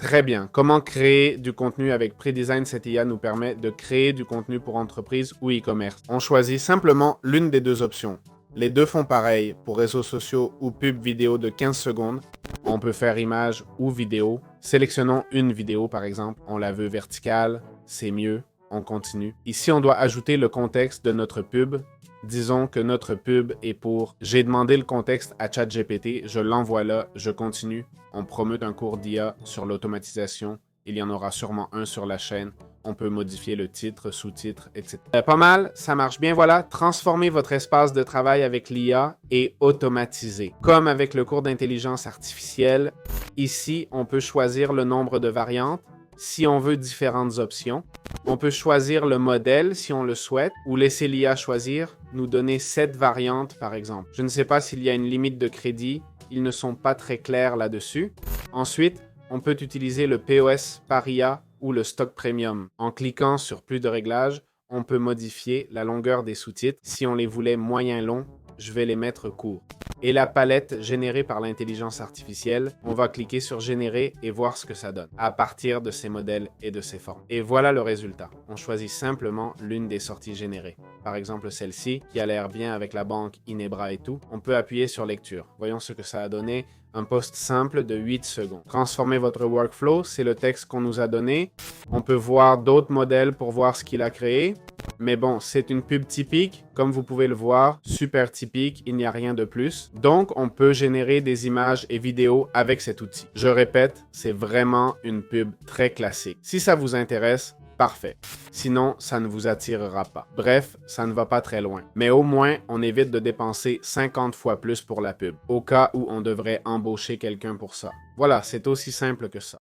Très bien. Comment créer du contenu avec Predesign? Cette IA nous permet de créer du contenu pour entreprise ou e-commerce. On choisit simplement l'une des deux options. Les deux font pareil pour réseaux sociaux ou pub vidéo de 15 secondes. On peut faire image ou vidéo. Sélectionnons une vidéo par exemple. On la veut verticale, c'est mieux. On continue. Ici, on doit ajouter le contexte de notre pub. Disons que notre pub est pour « J'ai demandé le contexte à ChatGPT, je l'envoie là, je continue ». On promeut un cours d'IA sur l'automatisation. Il y en aura sûrement un sur la chaîne. On peut modifier le titre, sous-titre, etc. Pas mal, ça marche bien. Voilà, transformez votre espace de travail avec l'IA et automatisez. Comme avec le cours d'intelligence artificielle, ici, on peut choisir le nombre de variantes si on veut différentes options. On peut choisir le modèle si on le souhaite ou laisser l'IA choisir, nous donner 7 variantes par exemple. Je ne sais pas s'il y a une limite de crédit, ils ne sont pas très clairs là-dessus. Ensuite, on peut utiliser le POS par IA ou le stock premium. En cliquant sur plus de réglages, on peut modifier la longueur des sous-titres. Si on les voulait moyen long, je vais les mettre courts. Et la palette générée par l'intelligence artificielle, on va cliquer sur générer et voir ce que ça donne à partir de ces modèles et de ces formes. Et voilà le résultat. On choisit simplement l'une des sorties générées. Par exemple celle-ci, qui a l'air bien avec la banque Inebra et tout. On peut appuyer sur lecture. Voyons ce que ça a donné. Un post simple de 8 secondes. Transformer votre workflow, c'est le texte qu'on nous a donné. On peut voir d'autres modèles pour voir ce qu'il a créé. Mais bon, c'est une pub typique, comme vous pouvez le voir, super typique, il n'y a rien de plus. Donc, on peut générer des images et vidéos avec cet outil. Je répète, c'est vraiment une pub très classique. Si ça vous intéresse, parfait. Sinon, ça ne vous attirera pas. Bref, ça ne va pas très loin. Mais au moins, on évite de dépenser 50 fois plus pour la pub, au cas où on devrait embaucher quelqu'un pour ça. Voilà, c'est aussi simple que ça.